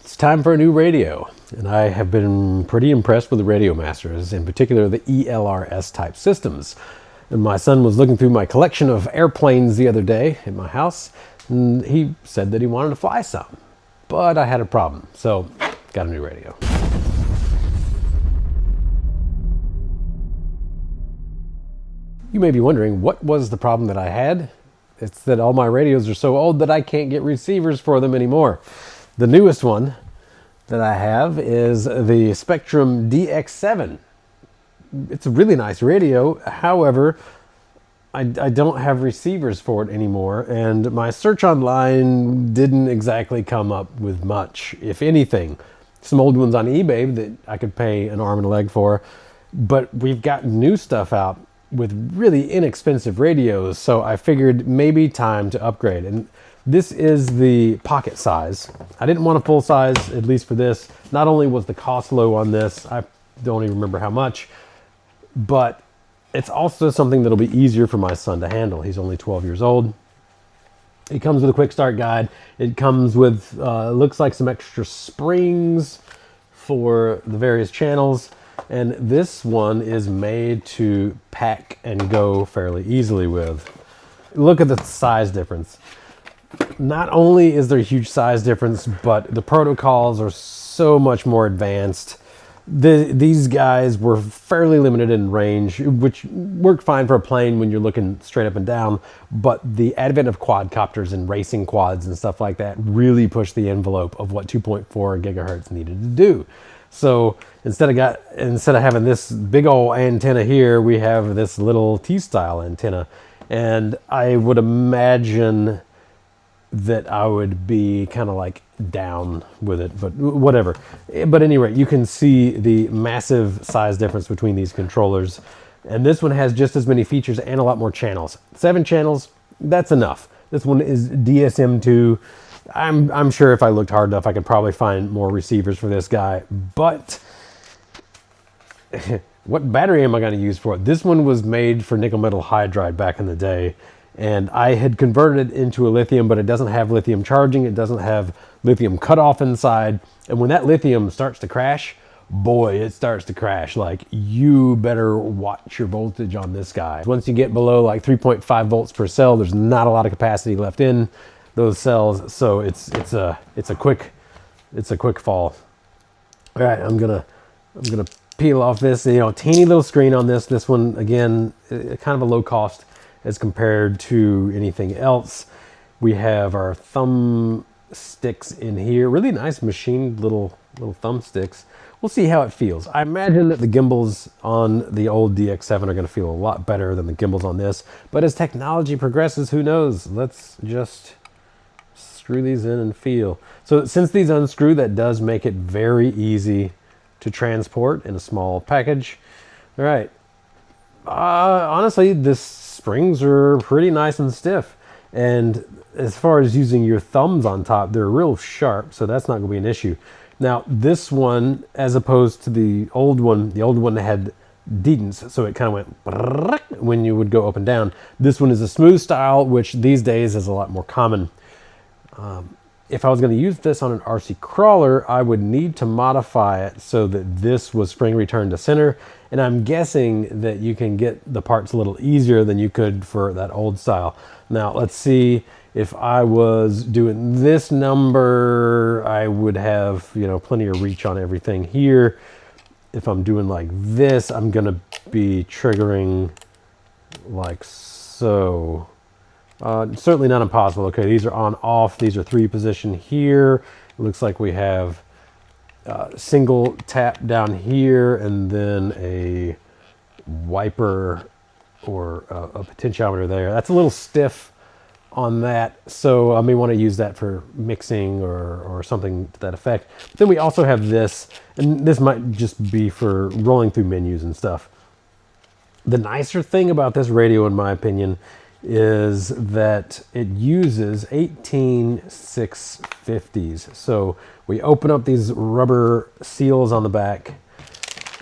It's time for a new radio, and I have been pretty impressed with the RadioMasters, in particular the ELRS type systems. And my son was looking through my collection of airplanes the other day at my house, and he said that he wanted to fly some. But I had a problem, so got a new radio. You may be wondering, what was the problem that I had? It's that all my radios are so old that I can't get receivers for them anymore. The newest one that I have is the Spectrum DX7. It's a really nice radio. However, I don't have receivers for it anymore, and my search online didn't exactly come up with much, if anything. Some old ones on eBay that I could pay an arm and a leg for, but we've got new stuff out with really inexpensive radios, so I figured maybe time to upgrade. And this is the pocket size. I didn't want a full size, at least for this. Not only was the cost low on this, I don't even remember how much, but it's also something that'll be easier for my son to handle. He's only 12 years old. It comes with a quick start guide. It comes with, looks like some extra springs for the various channels. And this one is made to pack and go fairly easily with. Look at the size difference. Not only is there a huge size difference, but the protocols are so much more advanced. These guys were fairly limited in range, which worked fine for a plane when you're looking straight up and down. But the advent of quadcopters and racing quads and stuff like that really pushed the envelope of what 2.4 gigahertz needed to do. So instead of having this big old antenna here, we have this little T-style antenna. And I would imagine that I would be kind of like down with it, but whatever. But anyway, you can see the massive size difference between these controllers. And this one has just as many features and a lot more channels. 7 channels, that's enough. This one is DSM2. I'm sure if I looked hard enough, I could probably find more receivers for this guy. But what battery am I going to use for it? This one was made for nickel metal hydride back in the day. And I had converted it into a lithium, but it doesn't have lithium charging. It doesn't have lithium cutoff inside. And when that lithium starts to crash, boy, it starts to crash. Like, you better watch your voltage on this guy. Once you get below like 3.5 volts per cell, there's not a lot of capacity left in those cells. So it's a quick fall. All right, I'm gonna peel off this, teeny little screen on this. This one, again, kind of a low cost as compared to anything else. We have our thumb sticks in here. Really nice machined little thumb sticks. We'll see how it feels. I imagine that the gimbals on the old DX7 are going to feel a lot better than the gimbals on this. But as technology progresses, who knows? Let's just screw these in and feel. So since these unscrew, that does make it very easy to transport in a small package. All right. Honestly, the springs are pretty nice and stiff. And as far as using your thumbs on top, they're real sharp, so that's not going to be an issue. Now, this one, as opposed to the old one had dedents, so it kind of went when you would go up and down. This one is a smooth style, which these days is a lot more common. If I was going to use this on an RC crawler, I would need to modify it so that this was spring return to center. And I'm guessing that you can get the parts a little easier than you could for that old style. Now, let's see, if I was doing this number, I would have, plenty of reach on everything here. If I'm doing like this, I'm going to be triggering like so. Certainly not impossible. Okay, these are on off. These are 3 position here. It looks like we have single tap down here and then a wiper or a potentiometer there. That's a little stiff on that, so I may want to use that for mixing or something to that effect. But then we also have this, and this might just be for rolling through menus and stuff. The nicer thing about this radio, in my opinion, is that it uses 18 650s. So we open up these rubber seals on the back,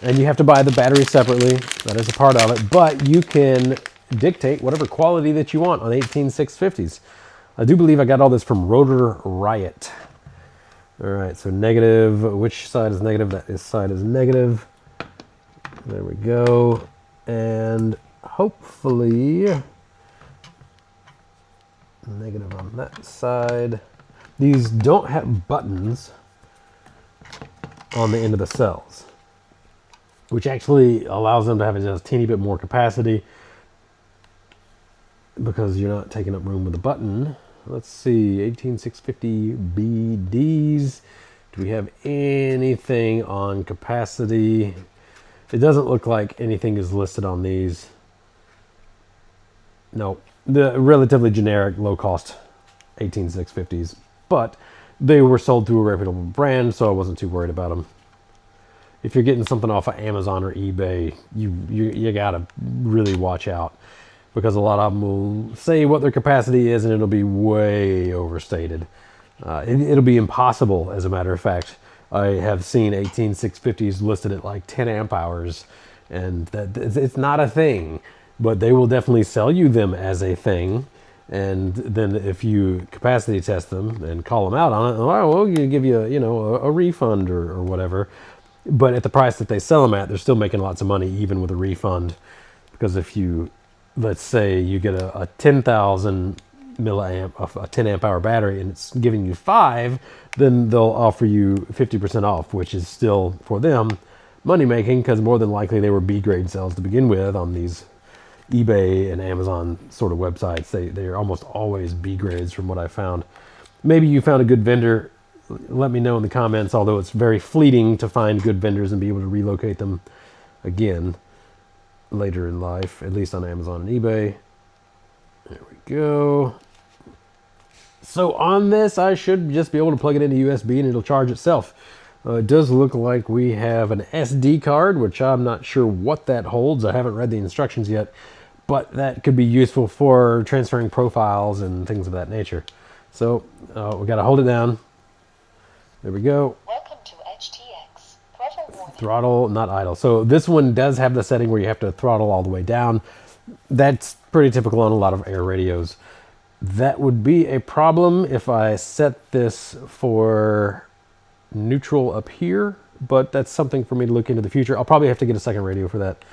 and you have to buy the battery separately. That is a part of it, but you can dictate whatever quality that you want on 18 650s. I do believe I got all this from Rotor Riot. All right, so negative, which side is negative? That side is negative. There we go. And hopefully, negative on that side. These don't have buttons on the end of the cells, which actually allows them to have just a teeny bit more capacity because you're not taking up room with a button. Let's see, 18650 BDs. Do we have anything on capacity? It doesn't look like anything is listed on these. No, the relatively generic low-cost 18650s, but they were sold through a reputable brand, so I wasn't too worried about them. If you're getting something off of Amazon or eBay, you gotta really watch out, because a lot of them will say what their capacity is and it'll be way overstated. It'll be impossible, as a matter of fact. I have seen 18650s listed at like 10 amp hours, and it's not a thing, but they will definitely sell you them as a thing. And then if you capacity test them and call them out on it, we'll give you a refund or whatever. But at the price that they sell them at, they're still making lots of money even with a refund. Because if you, let's say you get a 10,000 milliamp, a 10 amp hour battery, and it's giving you 5, then they'll offer you 50% off, which is still for them money making, because more than likely they were B grade cells to begin with on these eBay and Amazon sort of websites. They're almost always B grades from what I found. Maybe you found a good vendor. Let me know in the comments, although it's very fleeting to find good vendors and be able to relocate them again later in life, at least on Amazon and eBay. There we go. So on this, I should just be able to plug it into USB and it'll charge itself. It does look like we have an SD card, which I'm not sure what that holds. I haven't read the instructions yet, but that could be useful for transferring profiles and things of that nature. So we got to hold it down. There we go. Welcome to HTX. Throttle warning. Throttle, not idle. So this one does have the setting where you have to throttle all the way down. That's pretty typical on a lot of air radios. That would be a problem if I set this for neutral up here, but that's something for me to look into the future. I'll probably have to get a second radio for that.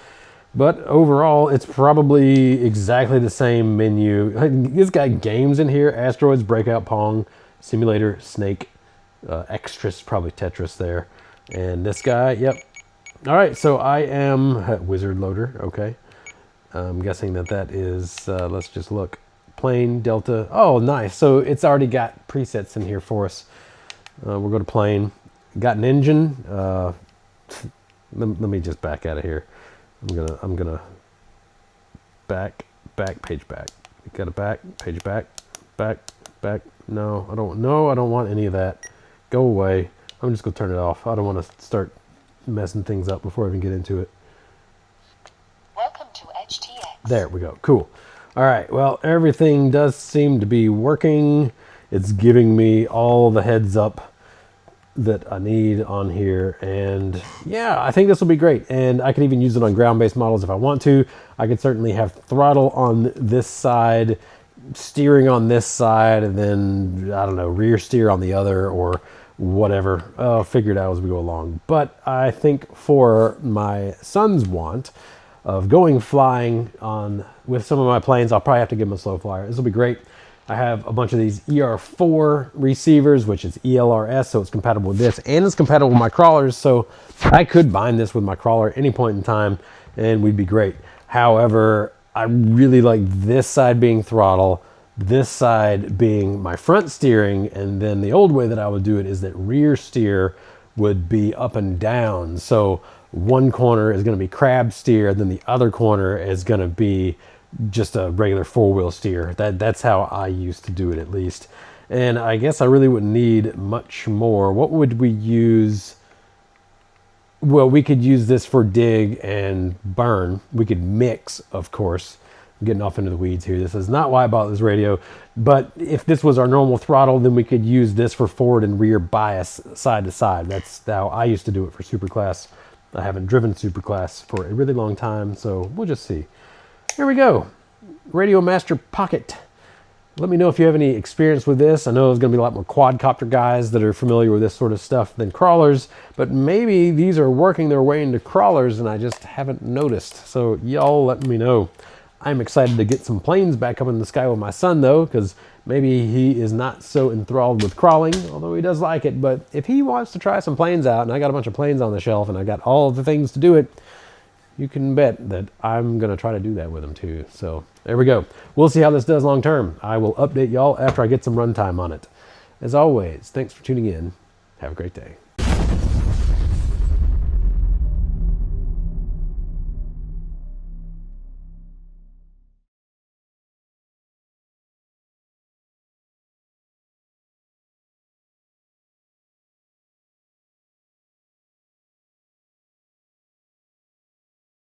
But overall, it's probably exactly the same menu. It's got games in here: Asteroids, Breakout, Pong, Simulator, Snake, Extras, probably Tetris there. And this guy, yep. All right, so I am Wizard Loader, okay. I'm guessing that is, let's just look. Plane, Delta, oh nice. So it's already got presets in here for us. We'll go to plane. Got an engine. Let me just back out of here. I'm gonna back, page back. Got a back, page back. No, I don't want any of that. Go away. I'm just gonna turn it off. I don't want to start messing things up before I even get into it. Welcome to HTX. There we go. Cool. All right. Well, everything does seem to be working. It's giving me all the heads up that I need on here. And yeah, I think this will be great. And I can even use it on ground-based models if I want to. I could certainly have throttle on this side, steering on this side, and then, I don't know, rear steer on the other or whatever. I'll figure it out as we go along. But I think for my son's want of going flying on with some of my planes, I'll probably have to give him a slow flyer. This will be great. I have a bunch of these ER4 receivers, which is ELRS, so it's compatible with this, and it's compatible with my crawlers, so I could bind this with my crawler at any point in time, and we'd be great. However, I really like this side being throttle, this side being my front steering, and then the old way that I would do it is that rear steer would be up and down. So one corner is going to be crab steer, then the other corner is going to be just a regular four-wheel steer. That's how I used to do it, at least. And I guess I really wouldn't need much more. What would we use? Well, we could use this for dig and burn. We could mix, of course. I'm getting off into the weeds here. This is not why I bought this radio. But if this was our normal throttle, then we could use this for forward and rear bias side to side. That's how I used to do it for Superclass. I haven't driven Superclass for a really long time, so we'll just see. Here we go. RadioMaster Pocket. Let me know if you have any experience with this. I know there's going to be a lot more quadcopter guys that are familiar with this sort of stuff than crawlers, but maybe these are working their way into crawlers and I just haven't noticed. So y'all let me know. I'm excited to get some planes back up in the sky with my son though, because maybe he is not so enthralled with crawling, although he does like it. But if he wants to try some planes out, and I got a bunch of planes on the shelf and I got all of the things to do it, you can bet that I'm going to try to do that with him too. So there we go. We'll see how this does long term. I will update y'all after I get some runtime on it. As always, thanks for tuning in. Have a great day.